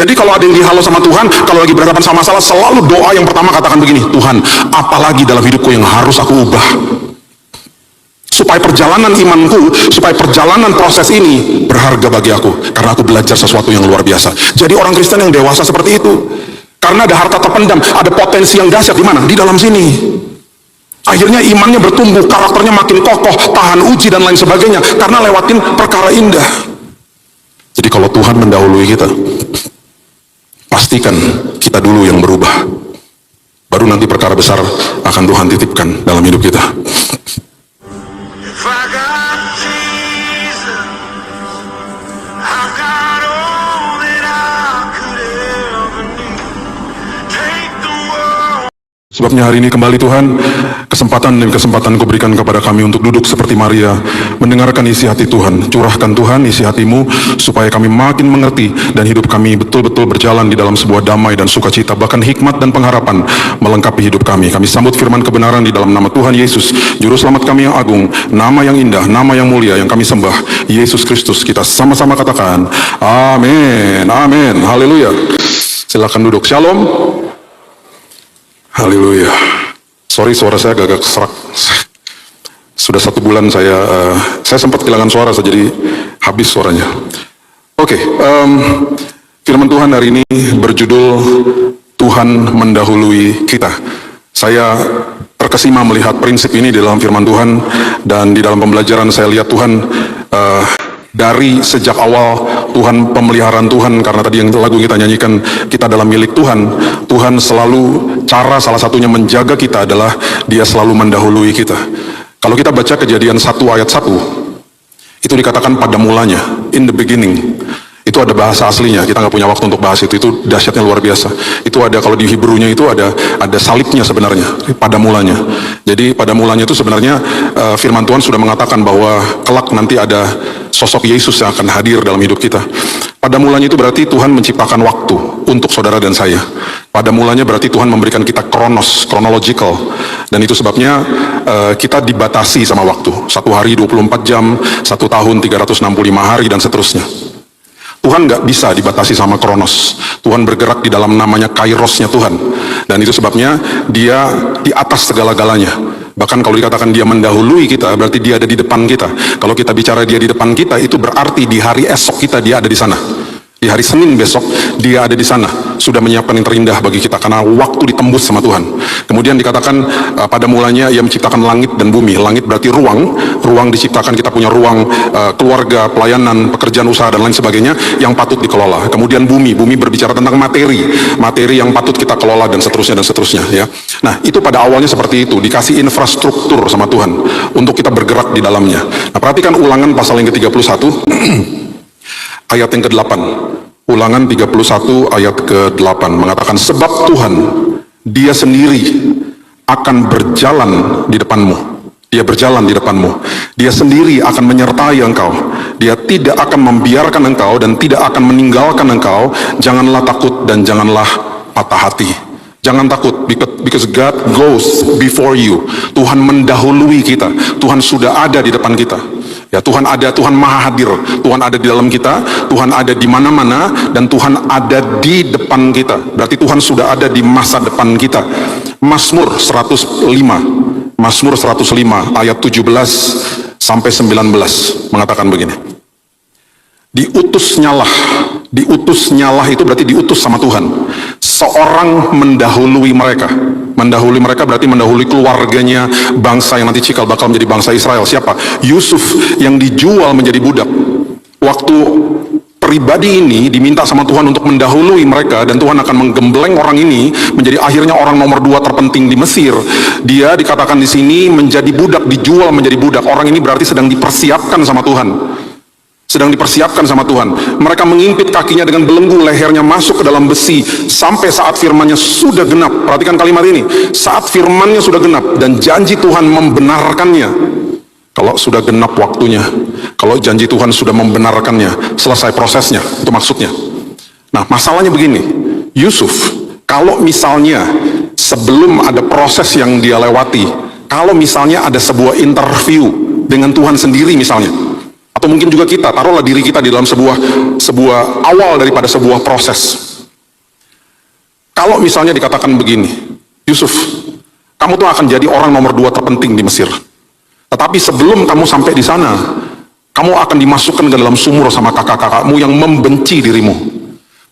Jadi kalau ada yang dihalau sama Tuhan, kalau lagi berhadapan sama masalah, selalu doa yang pertama katakan begini, Tuhan, apalagi dalam hidupku yang harus aku ubah? Supaya perjalanan imanku, supaya perjalanan proses ini berharga bagi aku, karena aku belajar sesuatu yang luar biasa. Jadi orang Kristen yang dewasa seperti itu, karena ada harta terpendam, ada potensi yang dahsyat di mana? Di dalam sini. Akhirnya imannya bertumbuh, karakternya makin kokoh, tahan uji dan lain sebagainya, karena lewatin perkara indah. Jadi kalau Tuhan mendahului kita, pastikan kita dulu yang berubah. Baru nanti perkara besar akan Tuhan titipkan dalam hidup kita. Sebabnya hari ini kembali Tuhan, kesempatan demi kesempatan Kau berikan kepada kami untuk duduk seperti Maria, mendengarkan isi hati Tuhan. Curahkan Tuhan isi hati-Mu, supaya kami makin mengerti, dan hidup kami betul-betul berjalan di dalam sebuah damai dan sukacita, bahkan hikmat dan pengharapan melengkapi hidup kami. Kami sambut firman kebenaran di dalam nama Tuhan Yesus, Juru Selamat kami yang agung, nama yang indah, nama yang mulia yang kami sembah, Yesus Kristus. Kita sama-sama katakan, amin, amin, haleluya. Silakan duduk. Shalom. Haleluya. Sorry, suara saya agak serak. Sudah 1 bulan saya sempat kehilangan suara, jadi habis suaranya. Oke, firman Tuhan hari ini berjudul Tuhan mendahului kita. Saya terkesima melihat prinsip ini di dalam firman Tuhan, dan di dalam pembelajaran saya lihat Tuhan dari sejak awal Tuhan, pemeliharaan Tuhan, karena tadi yang lagu kita nyanyikan, kita adalah milik Tuhan. Tuhan selalu, cara salah satunya menjaga kita adalah Dia selalu mendahului kita. Kalau kita baca Kejadian 1 ayat 1, itu dikatakan pada mulanya, in the beginning. Itu ada bahasa aslinya, kita nggak punya waktu untuk bahas itu dahsyatnya luar biasa. Itu ada, kalau di Hebrew-nya itu ada salibnya sebenarnya, pada mulanya. Jadi pada mulanya itu sebenarnya firman Tuhan sudah mengatakan bahwa kelak nanti ada sosok Yesus yang akan hadir dalam hidup kita. Pada mulanya itu berarti Tuhan menciptakan waktu untuk saudara dan saya. Pada mulanya berarti Tuhan memberikan kita chronological. Dan itu sebabnya kita dibatasi sama waktu. 1 hari 24 jam, 1 tahun 365 hari, dan seterusnya. Tuhan nggak bisa dibatasi sama kronos. Tuhan bergerak di dalam namanya kairosnya Tuhan. Dan itu sebabnya Dia di atas segala-galanya. Bahkan kalau dikatakan Dia mendahului kita, berarti Dia ada di depan kita. Kalau kita bicara Dia di depan kita, itu berarti di hari esok kita Dia ada di sana. Di hari Senin besok Dia ada di sana, sudah menyiapkan yang terindah bagi kita, karena waktu ditembus sama Tuhan. Kemudian dikatakan pada mulanya Ia menciptakan langit dan bumi. Langit berarti ruang diciptakan, kita punya ruang keluarga, pelayanan, pekerjaan, usaha, dan lain sebagainya yang patut dikelola. Kemudian bumi berbicara tentang materi yang patut kita kelola, dan seterusnya ya. Nah, itu pada awalnya seperti itu, dikasih infrastruktur sama Tuhan untuk kita bergerak di dalamnya. Nah, perhatikan Ulangan pasal yang ke-31 ayat yang ke-8. Ulangan 31 ayat ke-8 mengatakan, sebab Tuhan Dia sendiri akan berjalan di depanmu. Dia berjalan di depanmu. Dia sendiri akan menyertai engkau. Dia tidak akan membiarkan engkau dan tidak akan meninggalkan engkau. Janganlah takut dan janganlah patah hati. Jangan takut, because God goes before you. Tuhan mendahului kita. Tuhan sudah ada di depan kita. Ya, Tuhan ada, Tuhan maha hadir, Tuhan ada di dalam kita, Tuhan ada di mana-mana, dan Tuhan ada di depan kita. Berarti Tuhan sudah ada di masa depan kita. Mazmur 105 ayat 17 sampai 19 mengatakan begini. Diutusnyalah itu berarti diutus sama Tuhan, seorang mendahului mereka. Mendahului mereka berarti mendahului keluarganya, bangsa yang nanti cikal bakal menjadi bangsa Israel. Siapa? Yusuf yang dijual menjadi budak. Waktu pribadi ini diminta sama Tuhan untuk mendahului mereka, dan Tuhan akan menggembleng orang ini menjadi akhirnya orang nomor 2 terpenting di Mesir. Dia dikatakan di sini menjadi budak, dijual menjadi budak. Orang ini berarti sedang dipersiapkan sama Tuhan. Mereka mengimpit kakinya dengan belenggu, lehernya masuk ke dalam besi, sampai saat firman-Nya sudah genap. Perhatikan kalimat ini, saat firman-Nya sudah genap dan janji Tuhan membenarkannya. Kalau sudah genap waktunya, kalau janji Tuhan sudah membenarkannya, selesai prosesnya, itu maksudnya. Nah, masalahnya begini, Yusuf, kalau misalnya sebelum ada proses yang dia lewati, kalau misalnya ada sebuah interview dengan Tuhan sendiri misalnya, atau mungkin juga kita, taruhlah diri kita di dalam sebuah awal daripada sebuah proses. Kalau misalnya dikatakan begini, Yusuf, kamu tuh akan jadi orang nomor 2 terpenting di Mesir. Tetapi sebelum kamu sampai di sana, kamu akan dimasukkan ke dalam sumur sama kakak-kakakmu yang membenci dirimu.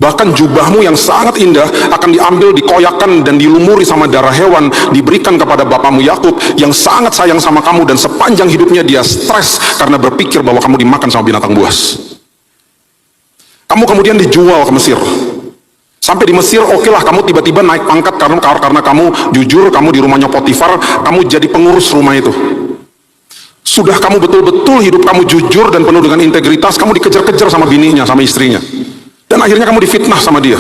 Bahkan jubahmu yang sangat indah akan diambil, dikoyakkan dan dilumuri sama darah hewan, diberikan kepada bapakmu Yakub yang sangat sayang sama kamu, dan sepanjang hidupnya dia stres karena berpikir bahwa kamu dimakan sama binatang buas. Kamu kemudian dijual ke Mesir. Sampai di Mesir, okelah, kamu tiba-tiba naik pangkat karena kamu jujur, kamu di rumahnya Potifar, kamu jadi pengurus rumah itu. Sudah kamu betul-betul hidup kamu jujur dan penuh dengan integritas, kamu dikejar-kejar sama bininya, sama istrinya. Dan akhirnya kamu difitnah sama dia.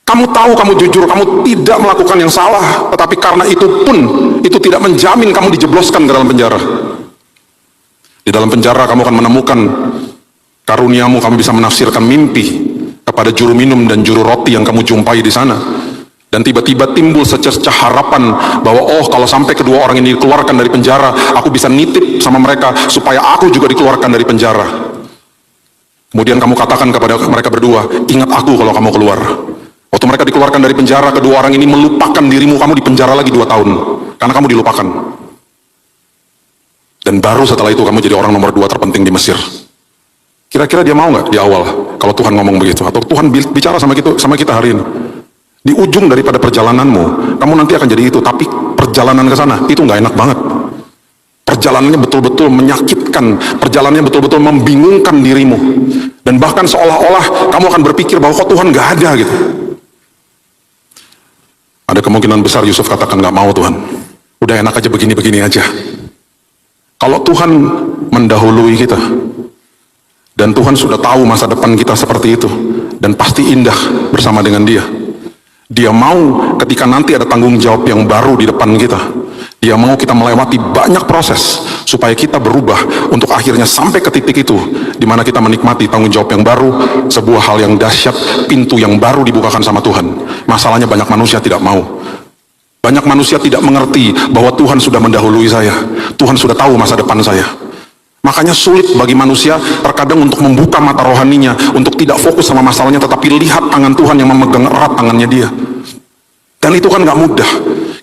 Kamu tahu kamu jujur, kamu tidak melakukan yang salah, tetapi karena itu pun, itu tidak menjamin kamu dijebloskan ke dalam penjara. Di dalam penjara kamu akan menemukan karuniamu, kamu bisa menafsirkan mimpi kepada juru minum dan juru roti yang kamu jumpai di sana. Dan tiba-tiba timbul secercah harapan bahwa oh, kalau sampai kedua orang ini dikeluarkan dari penjara, aku bisa nitip sama mereka supaya aku juga dikeluarkan dari penjara. Kemudian kamu katakan kepada mereka berdua, ingat aku kalau kamu keluar. Waktu mereka dikeluarkan dari penjara, kedua orang ini melupakan dirimu, kamu di penjara lagi 2 tahun karena kamu dilupakan. Dan baru setelah itu kamu jadi orang nomor 2 terpenting di Mesir. Kira-kira dia mau nggak di awal kalau Tuhan ngomong begitu, atau Tuhan bicara sama kita hari ini? Di ujung daripada perjalananmu, kamu nanti akan jadi itu, tapi perjalanan ke sana itu nggak enak banget. Perjalanannya betul-betul menyakitkan, perjalanannya betul-betul membingungkan dirimu, dan bahkan seolah-olah kamu akan berpikir bahwa kok Tuhan nggak ada gitu. Ada kemungkinan besar Yusuf katakan, nggak mau Tuhan, udah enak aja begini-begini aja. Kalau Tuhan mendahului kita, dan Tuhan sudah tahu masa depan kita seperti itu, dan pasti indah bersama dengan Dia. Dia mau ketika nanti ada tanggung jawab yang baru di depan kita, Dia mau kita melewati banyak proses supaya kita berubah untuk akhirnya sampai ke titik itu di mana kita menikmati tanggung jawab yang baru, sebuah hal yang dahsyat, pintu yang baru dibukakan sama Tuhan. Masalahnya banyak manusia tidak mau. Banyak manusia tidak mengerti bahwa Tuhan sudah mendahului saya. Tuhan sudah tahu masa depan saya. Makanya sulit bagi manusia terkadang untuk membuka mata rohaninya, untuk tidak fokus sama masalahnya, tetapi lihat tangan Tuhan yang memegang erat tangannya dia. Dan itu kan gak mudah.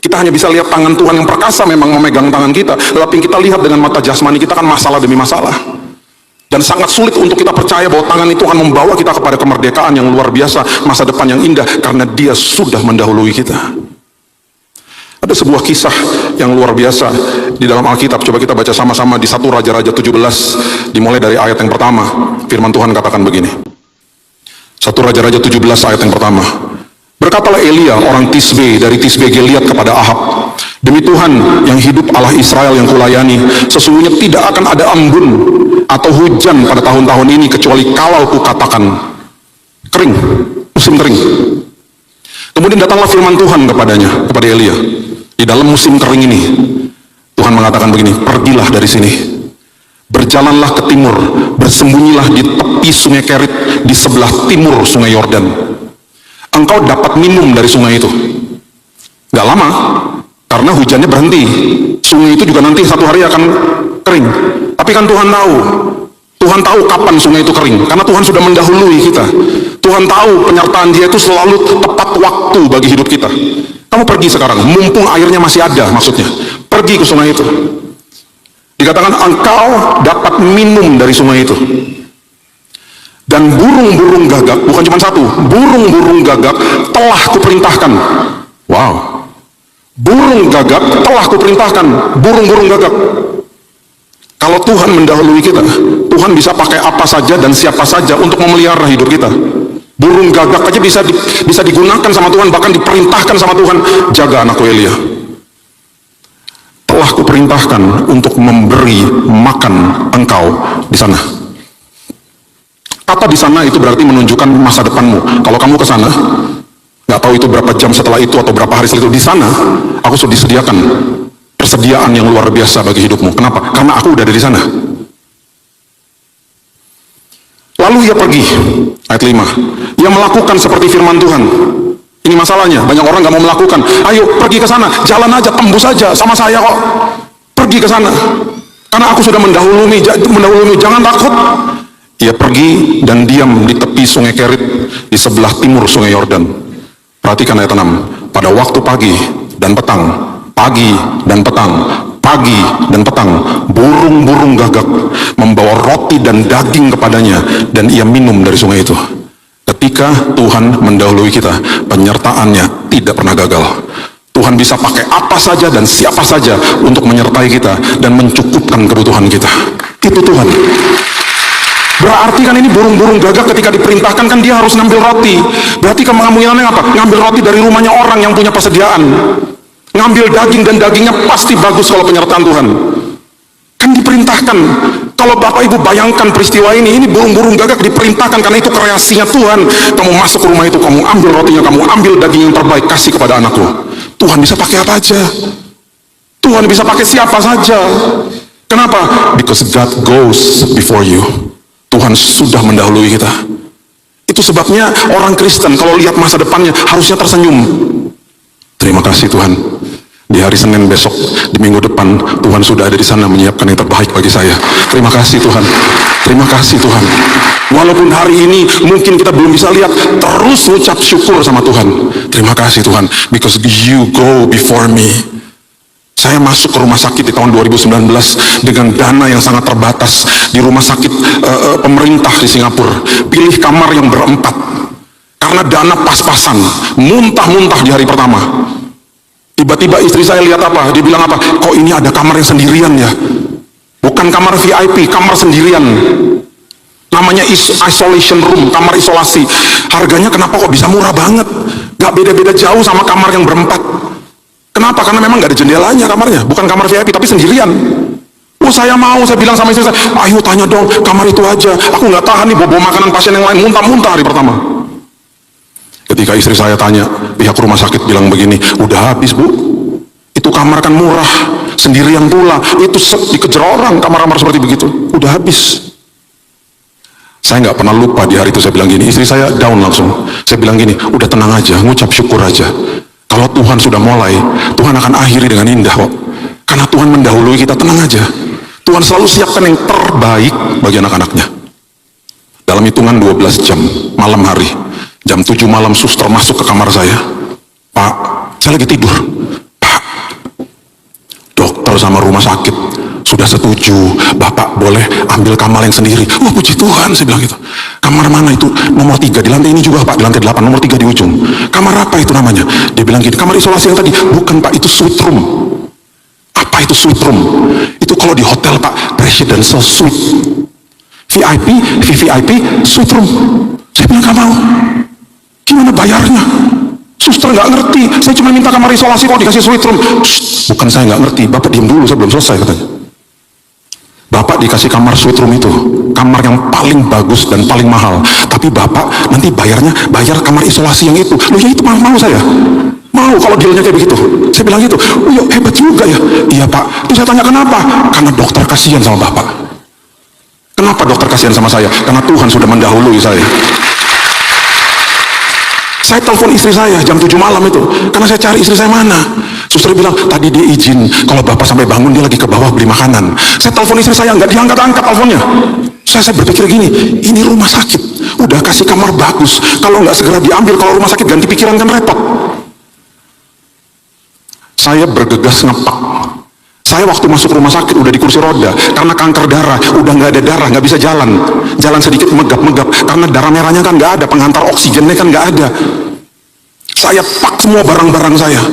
Kita hanya bisa lihat tangan Tuhan yang perkasa memang memegang tangan kita, tetapi kita lihat dengan mata jasmani kita kan masalah demi masalah. Dan sangat sulit untuk kita percaya bahwa tangan itu akan membawa kita kepada kemerdekaan yang luar biasa, masa depan yang indah, karena Dia sudah mendahului kita. Ada sebuah kisah yang luar biasa di dalam Alkitab. Coba kita baca sama-sama di 1 Raja-Raja 17, dimulai dari ayat yang pertama. Firman Tuhan katakan begini. 1 Raja-Raja 17 ayat yang pertama. Berkatalah Elia orang Tisbe dari Tisbe Gilead kepada Ahab, demi Tuhan yang hidup Allah Israel yang kulayani, sesungguhnya tidak akan ada embun atau hujan pada tahun-tahun ini kecuali kalau kukatakan kering, musim kering. Kemudian datanglah firman Tuhan kepadanya, kepada Elia. Di dalam musim kering ini, Tuhan mengatakan begini, pergilah dari sini, berjalanlah ke timur, bersembunyilah di tepi sungai Kerit, di sebelah timur sungai Yordan. Engkau dapat minum dari sungai itu. Gak lama, karena hujannya berhenti. Sungai itu juga nanti satu hari akan kering. Tapi kan Tuhan tahu kapan sungai itu kering, karena Tuhan sudah mendahului kita. Tuhan tahu penyertaan Dia itu selalu tepat waktu bagi hidup kita. Kamu pergi sekarang, mumpung airnya masih ada, maksudnya pergi ke sungai itu. Dikatakan engkau dapat minum dari sungai itu. Dan burung-burung gagak, bukan cuma satu, burung-burung gagak telah kuperintahkan. Wow, burung gagak telah kuperintahkan, burung-burung gagak. Kalau Tuhan mendahului kita, Tuhan bisa pakai apa saja dan siapa saja untuk memelihara hidup kita. Burung gagak aja bisa digunakan sama Tuhan, bahkan diperintahkan sama Tuhan, jaga anakku Elia. Telah kuperintahkan untuk memberi makan engkau di sana. Kata di sana itu berarti menunjukkan masa depanmu. Kalau kamu ke sana, nggak tahu itu berapa jam setelah itu atau berapa hari setelah itu, di sana aku sudah disediakan persediaan yang luar biasa bagi hidupmu. Kenapa? Karena aku udah ada di sana. Lalu ia pergi, ayat 5. Ia melakukan seperti firman Tuhan. Ini masalahnya, banyak orang nggak mau melakukan. Ayo pergi ke sana, jalan aja, tembus aja, sama saya kok. Pergi ke sana, karena aku sudah mendahului, jangan takut. Ia pergi dan diam di tepi sungai Kerit, di sebelah timur sungai Yordan. Perhatikan ayat 6. Pada waktu pagi dan petang, pagi dan petang, pagi dan petang, burung-burung gagak membawa roti dan daging kepadanya, dan ia minum dari sungai itu. Ketika Tuhan mendahului kita, penyertaannya tidak pernah gagal. Tuhan bisa pakai apa saja dan siapa saja untuk menyertai kita dan mencukupkan kebutuhan kita. Itu Tuhan. Berarti kan ini burung-burung gagak ketika diperintahkan kan dia harus ngambil roti. Berarti kemungkinannya apa? Ngambil roti dari rumahnya orang yang punya persediaan. Ngambil daging, dan dagingnya pasti bagus kalau penyertaan Tuhan. Kan diperintahkan. Kalau Bapak Ibu bayangkan peristiwa ini burung-burung gagak diperintahkan karena itu kreasinya Tuhan. Kamu masuk ke rumah itu, kamu ambil rotinya, kamu ambil daging yang terbaik, kasih kepada anakku. Tuhan bisa pakai apa aja. Tuhan bisa pakai siapa saja. Kenapa? Because God goes before you. Tuhan sudah mendahului kita. Itu sebabnya orang Kristen kalau lihat masa depannya harusnya tersenyum. Terima kasih Tuhan. Di hari Senin besok, di minggu depan, Tuhan sudah ada di sana menyiapkan yang terbaik bagi saya. Terima kasih Tuhan. Terima kasih Tuhan. Walaupun hari ini mungkin kita belum bisa lihat, terus ucap syukur sama Tuhan. Terima kasih Tuhan, because you go before me. Saya masuk ke rumah sakit di tahun 2019 dengan dana yang sangat terbatas di rumah sakit pemerintah di Singapura. Pilih kamar yang berempat karena dana pas-pasan, muntah-muntah di hari pertama. Tiba-tiba istri saya lihat apa? Dia bilang apa? Kok ini ada kamar yang sendirian ya? Bukan kamar VIP, kamar sendirian. Namanya isolation room, kamar isolasi. Harganya kenapa kok bisa murah banget? Gak beda-beda jauh sama kamar yang berempat. Kenapa? Karena memang gak ada jendelanya kamarnya. Bukan kamar VIP, tapi sendirian. Oh saya mau, saya bilang sama istri saya, ayo tanya dong, kamar itu aja. Aku gak tahan nih bawa makanan pasien yang lain, muntah-muntah hari pertama. Ketika istri saya tanya, pihak rumah sakit bilang begini, udah habis bu, itu kamar kan murah, sendirian pula, itu dikejar orang kamar-kamar seperti begitu, udah habis. Saya nggak pernah lupa di hari itu saya bilang gini, istri saya down langsung. Saya bilang gini, udah tenang aja, ngucap syukur aja. Kalau Tuhan sudah mulai, Tuhan akan akhiri dengan indah kok. Karena Tuhan mendahului kita, tenang aja. Tuhan selalu siapkan yang terbaik bagi anak-anaknya. Dalam hitungan 12 jam, malam hari, jam 7 malam suster masuk ke kamar saya. Pak, saya lagi tidur. Pak, dokter sama rumah sakit sudah setuju, Bapak boleh ambil kamar yang sendiri. Wah puji Tuhan, saya bilang gitu. Kamar mana itu? Nomor 3, di lantai ini juga Pak, di lantai 8, nomor 3 di ujung. Kamar apa itu namanya? Dia bilang gini, kamar isolasi yang tadi. Bukan Pak, itu suite room. Apa itu suite room? Itu kalau di hotel Pak, presidential suite. VIP, VVIP, suite room. Saya bilang gak mau. Gimana bayarnya? Suster nggak ngerti, saya cuma minta kamar isolasi kok dikasih suite room. Shh, bukan saya nggak ngerti, Bapak diam dulu, saya belum selesai katanya. Bapak dikasih kamar suite room itu, kamar yang paling bagus dan paling mahal. Tapi Bapak nanti bayarnya, bayar kamar isolasi yang itu. Loh ya itu mau saya. Mau kalau dealnya kayak begitu. Saya bilang gitu, oh ya hebat juga ya. Iya Pak, terus saya tanya kenapa? Karena dokter kasihan sama Bapak. Kenapa dokter kasihan sama saya? Karena Tuhan sudah mendahului saya. Saya telepon istri saya jam 7 malam itu, karena saya cari istri saya mana. Suster bilang, tadi dia izin, kalau Bapak sampai bangun dia lagi ke bawah beli makanan. Saya telepon istri saya, nggak diangkat-angkat teleponnya. Saya berpikir gini, ini rumah sakit, udah kasih kamar bagus, kalau nggak segera diambil, kalau rumah sakit ganti pikiran kan repot. Saya bergegas ngepak. Saya waktu masuk rumah sakit udah di kursi roda, karena kanker darah, udah nggak ada darah, nggak bisa jalan sedikit megap-megap, karena darah merahnya kan nggak ada, penghantar oksigennya kan nggak ada. Saya pak semua barang-barang saya,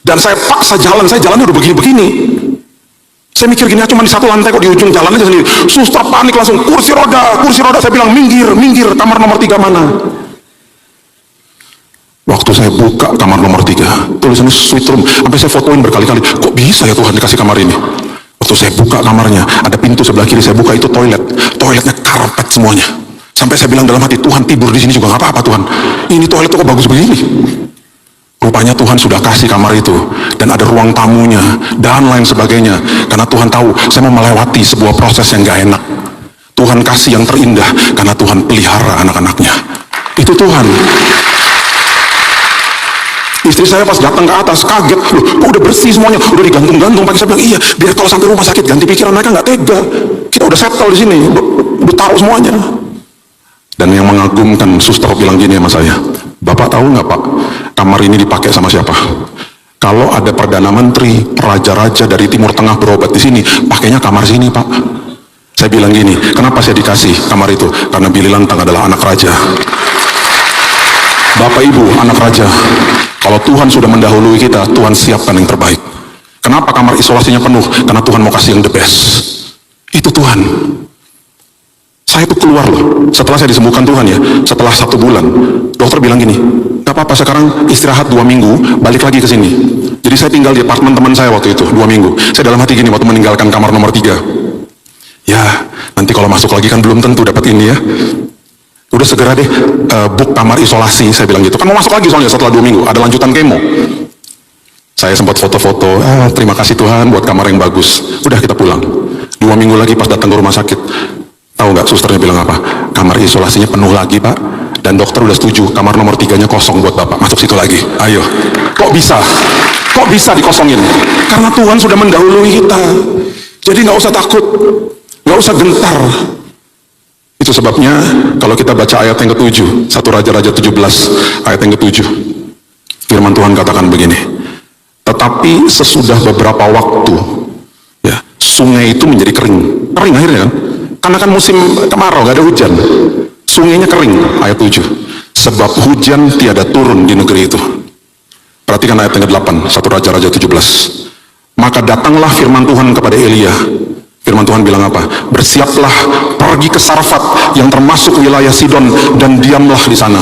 dan saya paksa jalan, saya jalannya udah begini-begini. Saya mikir gini, cuma di satu lantai kok, di ujung jalan aja sendiri. Suster panik langsung, kursi roda, saya bilang minggir, kamar nomor 3 mana? Waktu saya buka kamar nomor 3, tulisannya suite room, sampai saya fotoin berkali-kali, kok bisa ya Tuhan dikasih kamar ini? Waktu saya buka kamarnya, ada pintu sebelah kiri, saya buka itu toiletnya karpet semuanya. Sampai saya bilang dalam hati, Tuhan tidur di sini juga nggak apa-apa Tuhan. Ini toilet kok bagus begini. Rupanya Tuhan sudah kasih kamar itu, dan ada ruang tamunya, dan lain sebagainya. Karena Tuhan tahu, saya mau melewati sebuah proses yang gak enak. Tuhan kasih yang terindah, karena Tuhan pelihara anak-anaknya. Itu Tuhan. Istri saya pas datang ke atas, kaget, loh kok udah bersih semuanya, udah digantung-gantung. Pakai saya bilang, iya, biar kalau sampai rumah sakit ganti pikiran, mereka nggak tega. Kita udah settle di sini, udah taruh semuanya. Dan yang mengagumkan, suster bilang gini sama saya, Bapak tahu nggak Pak, kamar ini dipakai sama siapa? Kalau ada Perdana Menteri, Raja-Raja dari Timur Tengah berobat di sini, pakainya kamar sini, Pak. Saya bilang gini, kenapa saya dikasih kamar itu? Karena Billy Lantang adalah anak raja. Bapak Ibu, anak raja. Kalau Tuhan sudah mendahului kita, Tuhan siapkan yang terbaik. Kenapa kamar isolasinya penuh? Karena Tuhan mau kasih yang the best. Itu Tuhan. Saya itu keluar loh, setelah saya disembuhkan Tuhan ya, setelah 1 bulan, dokter bilang gini, gak apa-apa sekarang istirahat 2 minggu, balik lagi ke sini. Jadi saya tinggal di apartemen teman saya waktu itu, 2 minggu. Saya dalam hati gini, waktu meninggalkan kamar nomor 3. Ya, nanti kalau masuk lagi kan belum tentu dapat ini ya. Udah segera deh, book kamar isolasi, saya bilang gitu. Kan mau masuk lagi soalnya setelah 2 minggu, ada lanjutan kemo. Saya sempat foto-foto, terima kasih Tuhan buat kamar yang bagus. Udah kita pulang. 2 minggu lagi pas datang ke rumah sakit, tahu nggak susternya bilang apa? Kamar isolasinya penuh lagi Pak, dan dokter udah setuju kamar nomor 3-nya kosong buat Bapak, masuk situ lagi. Ayo, kok bisa? Kok bisa dikosongin? Karena Tuhan sudah mendahului kita. Jadi nggak usah takut, nggak usah gentar. Itu sebabnya kalau kita baca ayat yang ke-7, 1 Raja-Raja 17 ayat yang ke-7, firman Tuhan katakan begini, tetapi sesudah beberapa waktu ya, sungai itu menjadi kering akhirnya kan, karena kan musim kemarau, gak ada hujan, sungainya kering. Ayat 7, sebab hujan tiada turun di negeri itu. Perhatikan ayat yang ke-8, 1 Raja-Raja 17. Maka datanglah firman Tuhan kepada Elia. Firman Tuhan bilang apa? Bersiaplah, pergi ke Sarfat yang termasuk wilayah Sidon, dan diamlah di sana.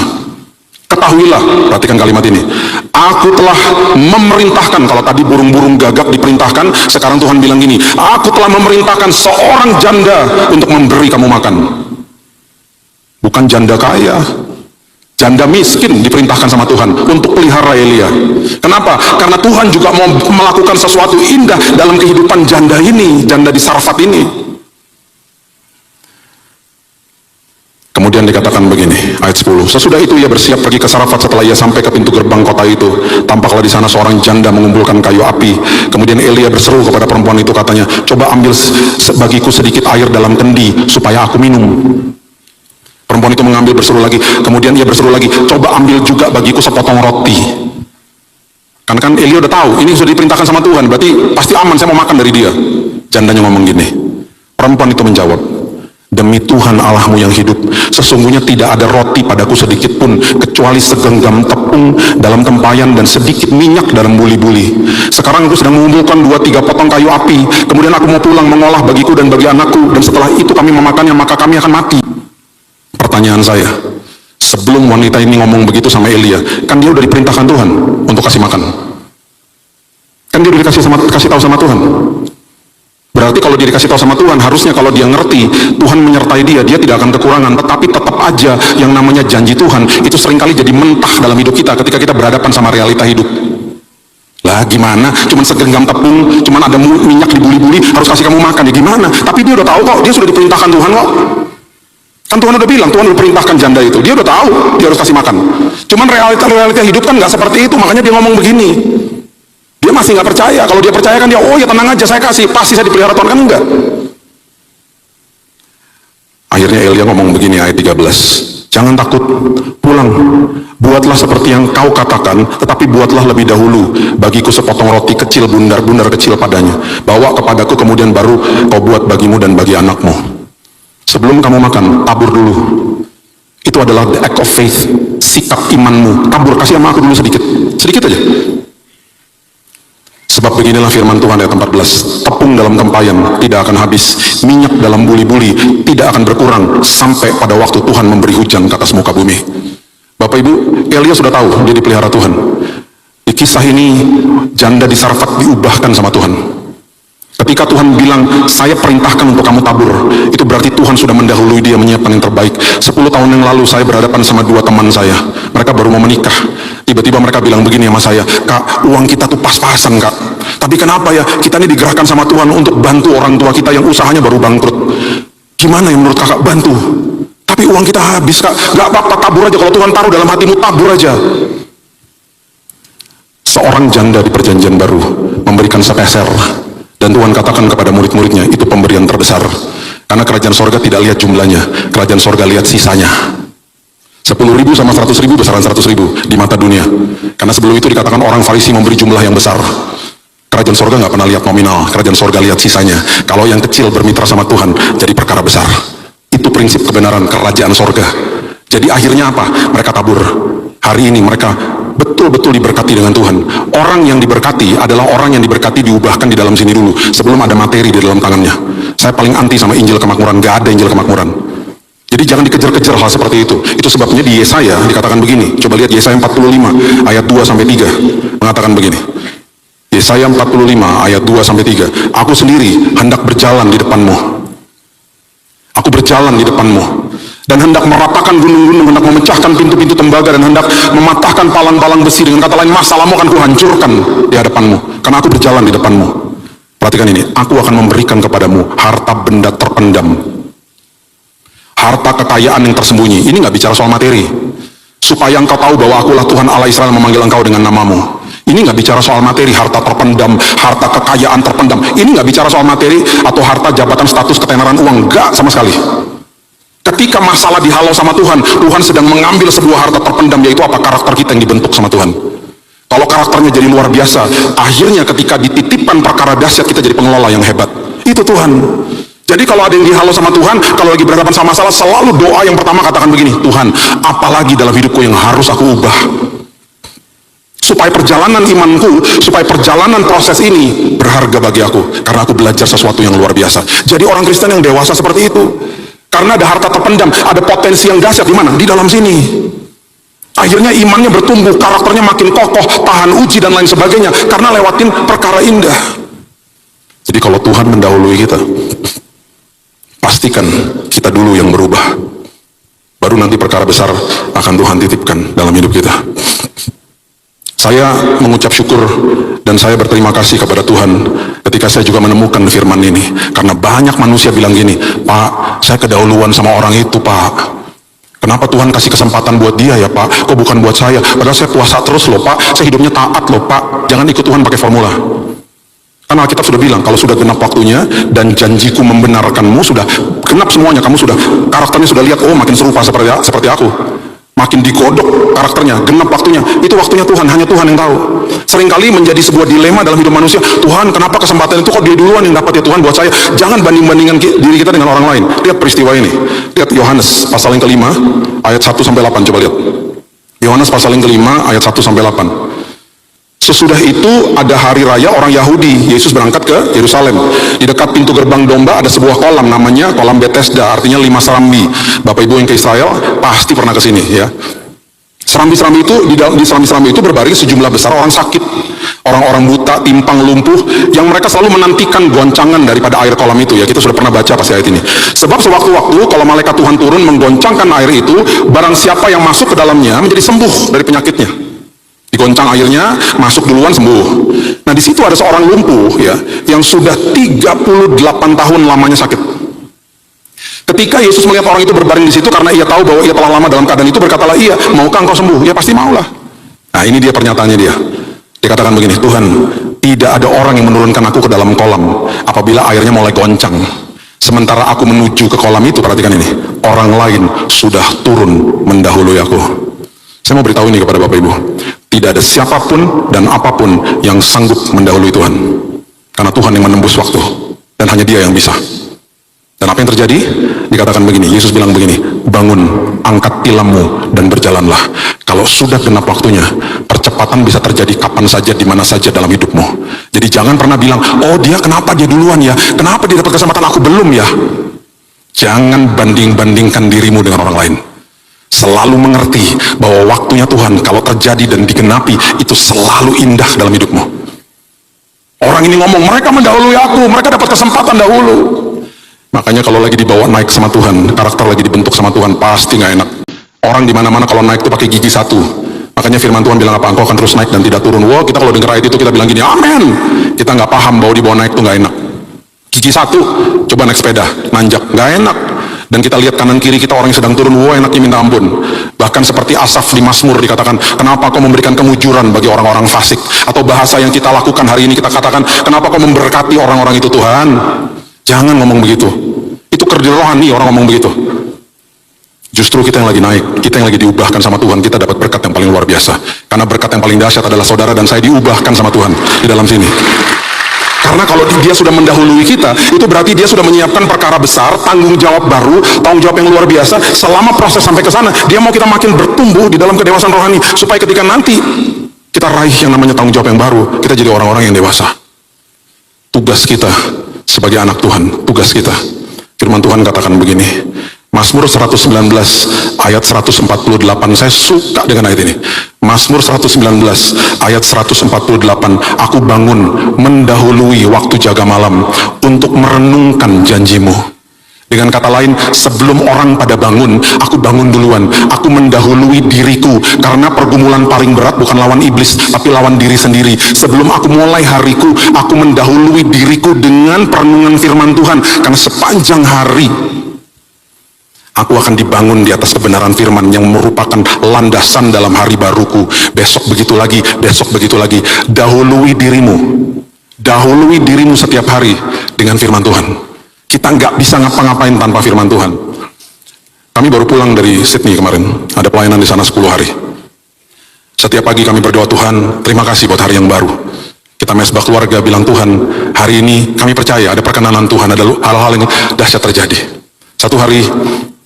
Ketahuilah, perhatikan kalimat ini, aku telah memerintahkan. Kalau tadi burung-burung gagak diperintahkan, sekarang Tuhan bilang gini, aku telah memerintahkan seorang janda untuk memberi kamu makan. Bukan janda kaya, janda miskin diperintahkan sama Tuhan untuk pelihara Elia. Kenapa? Karena Tuhan juga mau melakukan sesuatu indah dalam kehidupan janda ini, janda di Sarfat ini. Kemudian dikatakan begini, ayat 10, sesudah itu ia bersiap pergi ke Sarfat. Setelah ia sampai ke pintu gerbang kota itu, tampaklah di sana seorang janda mengumpulkan kayu api. Kemudian Elia berseru kepada perempuan itu, katanya, coba ambil bagiku sedikit air dalam kendi supaya aku minum. Perempuan itu mengambil, berseru lagi. Kemudian ia berseru lagi, coba ambil juga bagiku sepotong roti. Karena kan Elia udah tahu, ini sudah diperintahkan sama Tuhan, berarti pasti aman, saya mau makan dari dia. Jandanya ngomong gini, perempuan itu menjawab, demi Tuhan Allahmu yang hidup, sesungguhnya tidak ada roti padaku sedikit pun, kecuali segenggam tepung dalam tempayan dan sedikit minyak dalam buli-buli. Sekarang aku sedang mengumpulkan 2-3 potong kayu api, kemudian aku mau pulang mengolah bagiku dan bagi anakku, dan setelah itu kami memakannya, maka kami akan mati. Pertanyaan saya, sebelum wanita ini ngomong begitu sama Elia, kan dia udah diperintahkan Tuhan untuk kasih makan. Kan dia udah kasih tahu sama Tuhan. Berarti kalau dia dikasih tahu sama Tuhan, harusnya kalau dia ngerti Tuhan menyertai dia, dia tidak akan kekurangan. Tetapi tetap aja yang namanya janji Tuhan itu seringkali jadi mentah dalam hidup kita ketika kita berhadapan sama realita hidup. Lah gimana? Cuman segenggam tepung, cuman ada minyak di buli-buli, harus kasih kamu makan, ya gimana? Tapi dia udah tahu kok, dia sudah diperintahkan Tuhan kok. Kan Tuhan udah bilang, Tuhan udah perintahkan janda itu, dia udah tahu dia harus kasih makan. Cuman realita hidup kan nggak seperti itu, makanya dia ngomong begini. Dia masih nggak percaya. Kalau dia percaya kan dia, oh ya tenang aja, saya kasih, pasti saya dipelihara Tuhan, kan enggak. Akhirnya Elia ngomong begini, ayat 13, jangan takut, pulang, buatlah seperti yang kau katakan, tetapi buatlah lebih dahulu bagiku sepotong roti kecil, bundar-bundar kecil padanya, bawa kepadaku, kemudian baru kau buat bagimu dan bagi anakmu. Sebelum kamu makan, tabur dulu. Itu adalah the act of faith, sikap imanmu. Tabur, kasih sama aku dulu sedikit, sedikit aja. Sebab beginilah firman Tuhan ayat 14, tepung dalam tempayan tidak akan habis, minyak dalam buli-buli tidak akan berkurang, sampai pada waktu Tuhan memberi hujan ke atas muka bumi. Bapak Ibu, Elia sudah tahu dia dipelihara Tuhan. Di kisah ini, janda di Sarfat diubahkan sama Tuhan. Ketika Tuhan bilang, saya perintahkan untuk kamu tabur, itu berarti Tuhan sudah mendahului dia menyiapkan yang terbaik. 10 tahun yang lalu saya berhadapan sama 2 teman saya, mereka baru mau menikah. Tiba-tiba mereka bilang begini sama saya, Kak, uang kita tuh pas-pasan Kak, tapi kenapa ya kita ini digerakkan sama Tuhan untuk bantu orang tua kita yang usahanya baru bangkrut. Gimana yang menurut kakak bantu? Tapi uang kita habis Kak. Gak apa-apa, tabur aja, kalau Tuhan taruh dalam hatimu, tabur aja. Seorang janda di perjanjian baru memberikan sepeser, dan Tuhan katakan kepada murid-muridnya, itu pemberian terbesar. Karena kerajaan sorga tidak lihat jumlahnya, kerajaan sorga lihat sisanya. 10.000 sama 100.000 besaran 100.000 di mata dunia. Karena sebelum itu dikatakan orang Farisi memberi jumlah yang besar. Kerajaan sorga nggak pernah lihat nominal, kerajaan sorga lihat sisanya. Kalau yang kecil bermitra sama Tuhan, jadi perkara besar. Itu prinsip kebenaran kerajaan sorga. Jadi akhirnya apa? Mereka tabur. Hari ini mereka betul-betul diberkati dengan Tuhan. Orang yang diberkati adalah orang yang diberkati diubahkan di dalam sini dulu, sebelum ada materi di dalam tangannya. Saya paling anti sama Injil kemakmuran, gak ada Injil kemakmuran. Jadi jangan dikejar-kejar hal seperti itu. Itu sebabnya di Yesaya dikatakan begini. Coba lihat Yesaya 45 ayat 2-3 mengatakan begini. Yesaya 45 ayat 2-3. Aku sendiri hendak berjalan di depanmu. Aku berjalan di depanmu dan hendak meratakan gunung-gunung, hendak memecahkan pintu-pintu tembaga, dan hendak mematahkan palang-palang besi. Dengan kata lain, masalahmu akan kuhancurkan di hadapanmu, karena aku berjalan di depanmu. Perhatikan ini, aku akan memberikan kepadamu harta benda terpendam, harta kekayaan yang tersembunyi. Ini nggak bicara soal materi, supaya engkau tahu bahwa akulah Tuhan Allah Israel memanggil engkau dengan namamu. Ini nggak bicara soal materi, harta terpendam, harta kekayaan terpendam. Ini nggak bicara soal materi atau harta jabatan, status, ketenaran, uang. Nggak sama sekali. Ketika masalah dihalau sama Tuhan, Tuhan sedang mengambil sebuah harta terpendam, yaitu apa? Karakter kita yang dibentuk sama Tuhan. Kalau karakternya jadi luar biasa, akhirnya ketika dititipkan perkara dahsyat, kita jadi pengelola yang hebat. Itu Tuhan. Jadi kalau ada yang dihalau sama Tuhan, kalau lagi berhadapan sama masalah, selalu doa yang pertama katakan begini, Tuhan, apalagi dalam hidupku yang harus aku ubah? Supaya perjalanan imanku, supaya perjalanan proses ini berharga bagi aku, karena aku belajar sesuatu yang luar biasa. Jadi orang Kristen yang dewasa seperti itu. Karena ada harta terpendam, ada potensi yang dahsyat di mana? Di dalam sini. Akhirnya imannya bertumbuh, karakternya makin kokoh, tahan uji dan lain sebagainya, karena lewatin perkara indah. Jadi kalau Tuhan mendahului kita, pastikan kita dulu yang berubah. Baru nanti perkara besar akan Tuhan titipkan dalam hidup kita. Saya mengucap syukur dan saya berterima kasih kepada Tuhan ketika saya juga menemukan firman ini. Karena banyak manusia bilang gini, Pak, saya kedahuluan sama orang itu, Pak. Kenapa Tuhan kasih kesempatan buat dia ya, Pak? Kok bukan buat saya? Padahal saya puasa terus loh, Pak. Saya hidupnya taat loh, Pak. Jangan ikut Tuhan pakai formula. Karena Alkitab sudah bilang, kalau sudah genap waktunya dan janjiku membenarkanmu, sudah genap semuanya, kamu sudah, karakternya sudah lihat, oh makin serupa seperti aku. Makin digodok karakternya, genap waktunya. Itu waktunya Tuhan, hanya Tuhan yang tahu. Seringkali menjadi sebuah dilema dalam hidup manusia. Tuhan, kenapa kesempatan itu kok dia duluan yang dapat ya Tuhan buat saya? Jangan banding-bandingkan diri kita dengan orang lain. Lihat peristiwa ini. Lihat Yohanes pasal yang kelima ayat 1-8. Coba lihat. Yohanes pasal yang kelima ayat 1-8. Sesudah itu ada hari raya orang Yahudi. Yesus berangkat ke Yerusalem. Di dekat pintu gerbang domba ada sebuah kolam, namanya kolam Bethesda, artinya 5 serambi. Bapak Ibu yang ke Israel pasti pernah ke sini ya. Serambi-serambi itu, di serambi-serambi itu berbaring sejumlah besar orang sakit, orang-orang buta, timpang, lumpuh, yang mereka selalu menantikan goncangan daripada air kolam itu ya. Kita sudah pernah baca pasti ayat ini. Sebab sewaktu-waktu kalau malaikat Tuhan turun menggoncangkan air itu, barang siapa yang masuk ke dalamnya menjadi sembuh dari penyakitnya. Digoncang airnya, masuk duluan, sembuh. Nah di situ ada seorang lumpuh ya, yang sudah 38 tahun lamanya sakit. Ketika Yesus melihat orang itu berbaring di situ, karena ia tahu bahwa ia telah lama dalam keadaan itu, berkatalah ia, maukah engkau sembuh? Ya pasti maulah. Nah ini dia pernyataannya dia. Dia katakan begini, Tuhan, tidak ada orang yang menurunkan aku ke dalam kolam apabila airnya mulai goncang. Sementara aku menuju ke kolam itu, perhatikan ini, orang lain sudah turun mendahului aku. Saya mau beritahu ini kepada Bapak Ibu, tidak ada siapapun dan apapun yang sanggup mendahului Tuhan. Karena Tuhan yang menembus waktu, dan hanya Dia yang bisa. Dan apa yang terjadi? Dikatakan begini, Yesus bilang begini, bangun, angkat tilammu, dan berjalanlah. Kalau sudah genap waktunya, percepatan bisa terjadi kapan saja, di mana saja dalam hidupmu. Jadi jangan pernah bilang, oh dia kenapa dia duluan ya? Kenapa dia dapat kesempatan, aku belum ya? Jangan banding-bandingkan dirimu dengan orang lain. Selalu mengerti bahwa waktunya Tuhan kalau terjadi dan digenapi itu selalu indah dalam hidupmu. Orang ini ngomong, mereka mendahului aku, mereka dapat kesempatan dahulu. Makanya kalau lagi dibawa naik sama Tuhan, karakter lagi dibentuk sama Tuhan, pasti nggak enak. Orang di mana-mana kalau naik itu pakai gigi satu. Makanya firman Tuhan bilang apa? Engkau akan terus naik dan tidak turun. Wah, kita kalau dengar ayat itu kita bilang gini, amin. Kita nggak paham bahwa dibawa naik itu nggak enak. Gigi satu, coba naik sepeda, nanjak, nggak enak. Dan kita lihat kanan kiri kita orang yang sedang turun, wah enaknya minta ampun. Bahkan seperti Asaf di Mazmur dikatakan, kenapa kau memberikan kemujuran bagi orang-orang fasik? Atau bahasa yang kita lakukan hari ini kita katakan, kenapa kau memberkati orang-orang itu Tuhan? Jangan ngomong begitu. Itu kerja rohani orang ngomong begitu. Justru kita yang lagi naik, kita yang lagi diubahkan sama Tuhan, kita dapat berkat yang paling luar biasa. Karena berkat yang paling dahsyat adalah saudara dan saya diubahkan sama Tuhan di dalam sini. Karena kalau dia sudah mendahului kita, itu berarti dia sudah menyiapkan perkara besar, tanggung jawab baru, tanggung jawab yang luar biasa. Selama proses sampai ke sana, dia mau kita makin bertumbuh di dalam kedewasaan rohani, supaya ketika nanti kita raih yang namanya tanggung jawab yang baru, kita jadi orang-orang yang dewasa. Tugas kita sebagai anak Tuhan, tugas kita. Firman Tuhan katakan begini, Mazmur 119 ayat 148, saya suka dengan ayat ini. Mazmur 119 ayat 148, aku bangun mendahului waktu jaga malam untuk merenungkan janjimu. Dengan kata lain, sebelum orang pada bangun, aku bangun duluan. Aku mendahului diriku, karena pergumulan paling berat bukan lawan iblis, tapi lawan diri sendiri. Sebelum aku mulai hariku, aku mendahului diriku dengan perenungan firman Tuhan. Karena sepanjang hari, aku akan dibangun di atas kebenaran firman yang merupakan landasan dalam hari baruku. Besok begitu lagi, besok begitu lagi. Dahului dirimu setiap hari dengan firman Tuhan. Kita nggak bisa ngapa-ngapain tanpa firman Tuhan. Kami baru pulang dari Sydney kemarin, ada pelayanan di sana 10 hari. Setiap pagi kami berdoa, Tuhan, terima kasih buat hari yang baru. Kita mesbah keluarga bilang, Tuhan, hari ini kami percaya ada perkenanan Tuhan, ada hal-hal yang dahsyat terjadi. Satu hari,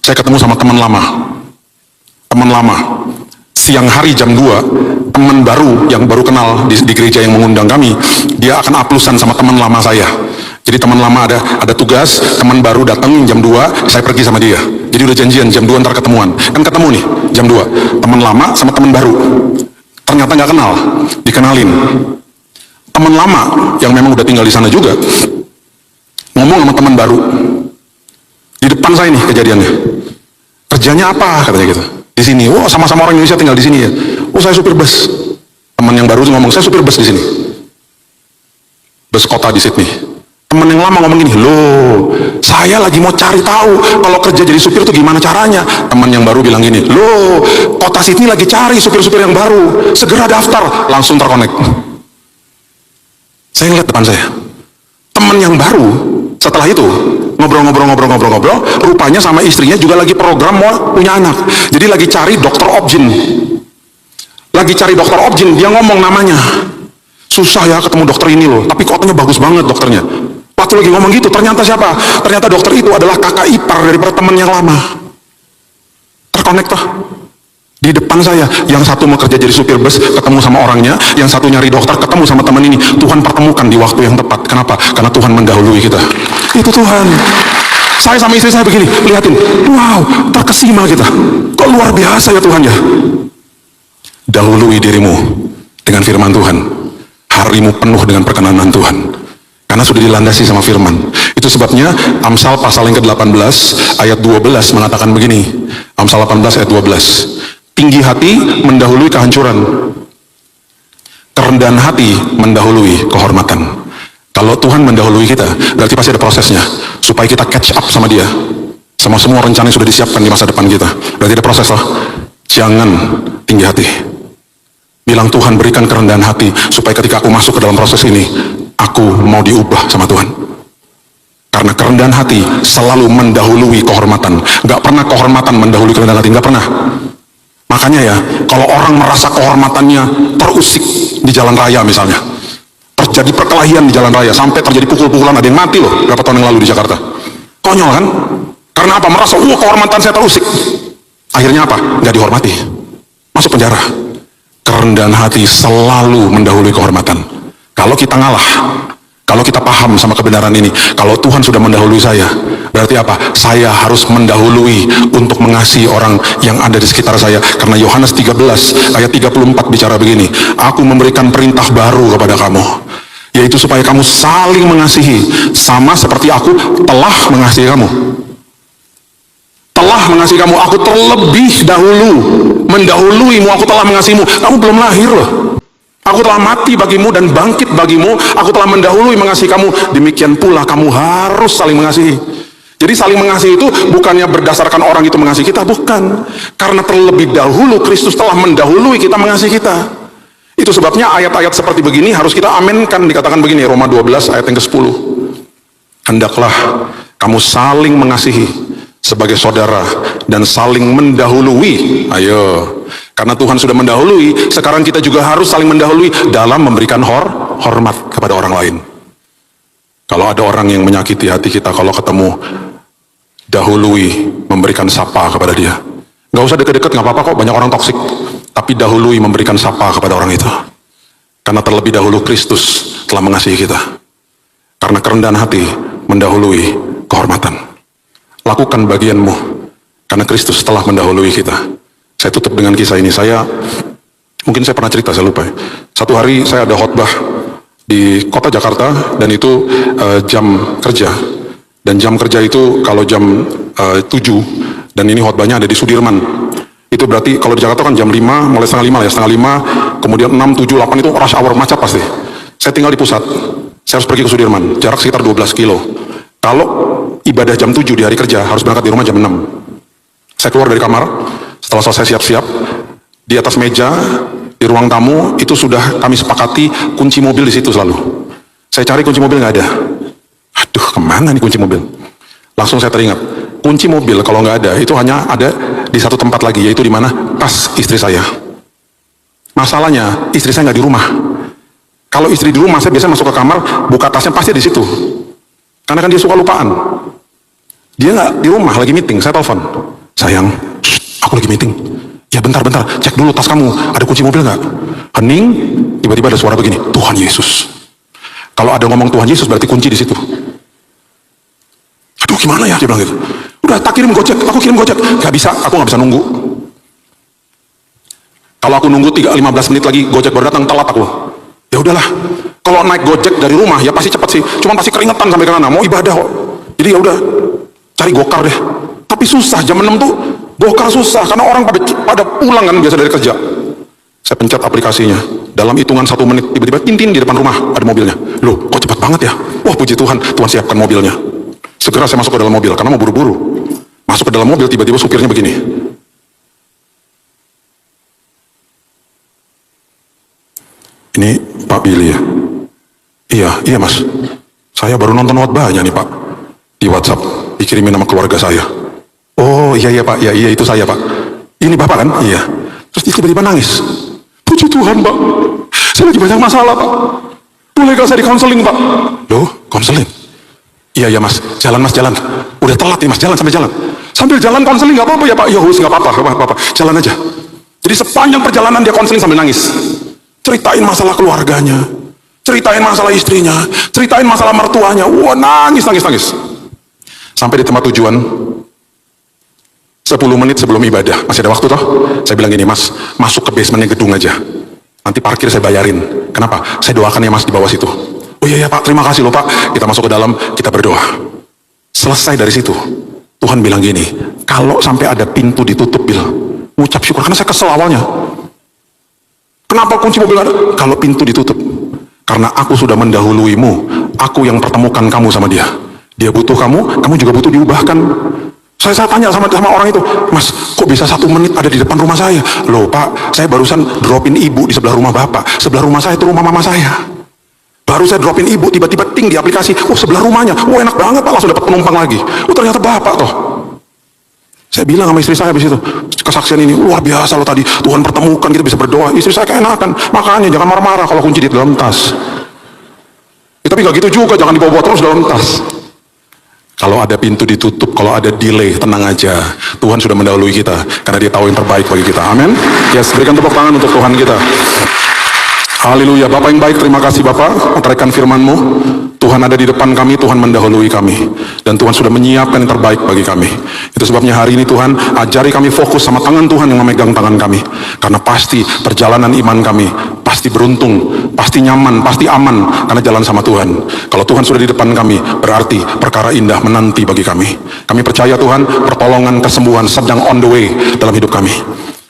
saya ketemu sama teman lama. Siang hari jam 2, teman baru yang baru kenal di gereja yang mengundang kami, dia akan aplusan sama teman lama saya. Jadi teman lama ada tugas, teman baru datang jam 2, saya pergi sama dia. Jadi udah janjian jam 2 ntar ketemuan. Kan ketemu nih jam 2, teman lama sama teman baru. Ternyata nggak kenal, dikenalin. Teman lama yang memang udah tinggal di sana juga, ngomong sama teman baru. Di depan saya nih kejadiannya. Kerjanya apa katanya gitu. Di sini, oh sama-sama orang Indonesia tinggal di sini ya. Oh saya supir bus. Teman yang baru ngomong, saya supir bus di sini. Bus kota di Sydney. Teman yang lama ngomong gini, loh, saya lagi mau cari tahu kalau kerja jadi supir itu gimana caranya. Teman yang baru bilang gini, loh, kota Sydney lagi cari supir-supir yang baru, segera daftar. Langsung terkonek. Saya ngeliat depan saya, teman yang baru setelah itu ngobrol, rupanya sama istrinya juga lagi program mau punya anak. Jadi lagi cari dokter obgyn. Dia ngomong namanya. Susah ya ketemu dokter ini loh, tapi katanya bagus banget dokternya. Waktu lagi ngomong gitu, ternyata siapa? Ternyata dokter itu adalah kakak ipar daripada teman yang lama. Terkonek toh. Di depan saya, yang satu mau kerja jadi supir bus, ketemu sama orangnya, yang satu nyari dokter, ketemu sama teman ini. Tuhan pertemukan di waktu yang tepat. Kenapa? Karena Tuhan mendahului kita. Itu Tuhan. Saya sama istri saya begini, lihatin. Wow, terkesima kita. Kok luar biasa ya Tuhan ya. Dahului dirimu dengan firman Tuhan. Harimu penuh dengan perkenanan Tuhan. Karena sudah dilandasi sama firman. Itu sebabnya Amsal pasal yang ke-18 ayat 12 mengatakan begini. Amsal 18 ayat 12. Tinggi hati mendahului kehancuran. Kerendahan hati mendahului kehormatan. Kalau Tuhan mendahului kita, berarti pasti ada prosesnya. Supaya kita catch up sama dia. Sama semua rencana yang sudah disiapkan di masa depan kita. Berarti ada proses lah. Jangan tinggi hati. Bilang, Tuhan berikan kerendahan hati. Supaya ketika aku masuk ke dalam proses ini, aku mau diubah sama Tuhan. Karena kerendahan hati selalu mendahului kehormatan. Gak pernah kehormatan mendahului kerendahan hati, gak pernah. Makanya ya, kalau orang merasa kehormatannya terusik di jalan raya misalnya, terjadi perkelahian di jalan raya, sampai terjadi pukul-pukulan, ada yang mati loh berapa tahun yang lalu di Jakarta. Konyol kan? Karena apa? Merasa, kehormatan saya terusik. Akhirnya apa? Gak dihormati. Masuk penjara. Kerendahan hati selalu mendahului kehormatan. Kalau kita ngalah, kalau kita paham sama kebenaran ini, kalau Tuhan sudah mendahului saya, berarti apa? Saya harus mendahului untuk mengasihi orang yang ada di sekitar saya. Karena Yohanes 13 ayat 34 bicara begini, aku memberikan perintah baru kepada kamu, yaitu supaya kamu saling mengasihi, sama seperti aku telah mengasihi kamu. Telah mengasihi kamu, aku terlebih dahulu mendahuluimu, aku telah mengasihimu. Kamu belum lahir loh. Aku telah mati bagimu dan bangkit bagimu. Aku telah mendahului mengasihi kamu. Demikian pula kamu harus saling mengasihi. Jadi saling mengasihi itu bukannya berdasarkan orang itu mengasihi kita, bukan. Karena terlebih dahulu Kristus telah mendahului kita mengasihi kita. Itu sebabnya ayat-ayat seperti begini harus kita amenkan. Dikatakan begini, Roma 12 ayat yang ke-10. Hendaklah kamu saling mengasihi sebagai saudara dan saling mendahului. Ayo, karena Tuhan sudah mendahului, sekarang kita juga harus saling mendahului dalam memberikan hormat kepada orang lain. Kalau ada orang yang menyakiti hati kita, kalau ketemu, dahului memberikan sapa kepada dia. Gak usah deket-deket, gak apa-apa kok, banyak orang toksik. Tapi dahului memberikan sapa kepada orang itu. Karena terlebih dahulu Kristus telah mengasihi kita. Karena kerendahan hati mendahului kehormatan. Lakukan bagianmu, karena Kristus telah mendahului kita. Saya tutup dengan kisah ini. Mungkin saya pernah cerita, saya lupa. Satu hari saya ada khotbah di kota Jakarta, dan itu jam kerja. Dan jam kerja itu kalau jam 7, dan ini khotbahnya ada di Sudirman. Itu berarti kalau di Jakarta kan jam 5, mulai setengah 5 ya, setengah 5, kemudian 6, 7, 8 itu rush hour, macet pasti. Saya tinggal di pusat, saya harus pergi ke Sudirman, jarak sekitar 12 kilo. Kalau ibadah jam 7 di hari kerja, harus berangkat di rumah jam 6. Saya keluar dari kamar, setelah selesai siap-siap, di atas meja, di ruang tamu, itu sudah kami sepakati kunci mobil di situ selalu. Saya cari kunci mobil, nggak ada. Aduh, kemana nih kunci mobil? Langsung saya teringat, kunci mobil kalau nggak ada, itu hanya ada di satu tempat lagi, yaitu di mana? Tas istri saya. Masalahnya, istri saya nggak di rumah. Kalau istri di rumah, saya biasanya masuk ke kamar, buka tasnya pasti di situ. Karena kan dia suka lupaan. Dia nggak di rumah, lagi meeting, saya telepon. Sayang, aku lagi meeting. Ya bentar, cek dulu tas kamu, ada kunci mobil nggak? Hening, tiba-tiba ada suara begini, Tuhan Yesus. Kalau ada ngomong Tuhan Yesus, berarti kunci di situ. Aduh, gimana ya, dia bilang gitu. Udah, tak kirim Gojek, aku kirim Gojek. Gak bisa, aku nggak bisa nunggu. Kalau aku nunggu 15 menit lagi, Gojek baru datang, telat aku. Ya udahlah, kalau naik Gojek dari rumah, ya pasti cepat sih. Cuman pasti keringetan sampai ke sana, mau ibadah kok. Jadi ya udah, cari gokar deh. Tapi susah, jam 6 tuh, gokar susah, karena orang pada pulang kan biasa dari kerja. Saya pencet aplikasinya, dalam hitungan 1 menit, tiba-tiba tintin di depan rumah, ada mobilnya. Loh, kok cepat banget ya? Wah, puji Tuhan, Tuhan siapkan mobilnya. Segera saya masuk ke dalam mobil, karena mau buru-buru. Masuk ke dalam mobil, tiba-tiba supirnya begini. Ini Pak Billy ya? Iya mas. Saya baru nonton khotbahnya nih Pak. Di WhatsApp, dikirimin nama keluarga saya. Oh iya Pak, iya itu saya Pak. Ini Bapak kan? Iya. Terus dia tiba-tiba nangis. Puji Tuhan Pak, saya lagi banyak masalah Pak. Bolehkah saya dikonseling Pak? Loh, konseling? Iya mas, jalan mas, jalan. Udah telat nih mas, jalan sampai jalan. Sambil jalan konseling nggak apa-apa ya Pak? Ya nggak apa-apa, jalan aja. Jadi sepanjang perjalanan dia konseling sambil nangis. Ceritain masalah keluarganya, ceritain masalah istrinya, ceritain masalah mertuanya. Wah, nangis. Sampai di tempat tujuan, 10 menit sebelum ibadah, masih ada waktu toh? Saya bilang gini, mas, masuk ke basementnya gedung aja. Nanti parkir saya bayarin. Kenapa? Saya doakan ya mas di bawah situ. Oh iya Pak, terima kasih loh Pak. Kita masuk ke dalam, kita berdoa. Selesai dari situ, Tuhan bilang gini, kalau sampai ada pintu ditutup, Bil, ucap syukur. Karena saya kesel awalnya. Kenapa kunci mobil ada? Kalau pintu ditutup. Karena aku sudah mendahuluimu. Aku yang pertemukan kamu sama dia. Dia butuh kamu, kamu juga butuh diubahkan. Saya tanya sama orang itu, mas, kok bisa 1 menit ada di depan rumah saya? Loh Pak, saya barusan dropin ibu di sebelah rumah Bapak. Sebelah rumah saya itu rumah mama saya. Baru saya dropin ibu, tiba-tiba ting di aplikasi. Oh sebelah rumahnya, oh enak banget Pak, langsung dapat penumpang lagi. Oh ternyata Bapak toh. Saya bilang sama istri saya habis itu, kesaksian ini luar biasa loh tadi, Tuhan pertemukan, kita bisa berdoa. Istri saya keenakan, makanya jangan marah-marah kalau kunci di dalam tas. Ya, tapi gak gitu juga, jangan dibawa-bawa terus dalam tas. Kalau ada pintu ditutup, kalau ada delay, tenang aja. Tuhan sudah mendahului kita, karena dia tahu yang terbaik bagi kita. Amin. Yes, berikan tepuk tangan untuk Tuhan kita. Haleluya. Bapak yang baik, terima kasih Bapak meteraikan firman-Mu. Tuhan ada di depan kami, Tuhan mendahului kami, dan Tuhan sudah menyiapkan yang terbaik bagi kami. Itu sebabnya hari ini Tuhan ajari kami fokus sama tangan Tuhan yang memegang tangan kami, karena pasti perjalanan iman kami pasti beruntung, pasti nyaman, pasti aman, karena jalan sama Tuhan. Kalau Tuhan sudah di depan kami, berarti perkara indah menanti bagi kami. Kami percaya Tuhan, pertolongan, kesembuhan sedang on the way dalam hidup kami.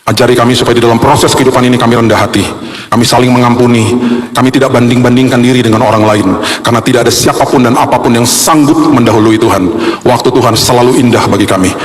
Ajari kami supaya di dalam proses kehidupan ini kami rendah hati, kami saling mengampuni, kami tidak banding-bandingkan diri dengan orang lain, karena tidak ada siapapun dan apapun yang sanggup mendahului Tuhan. Waktu Tuhan selalu indah bagi kami.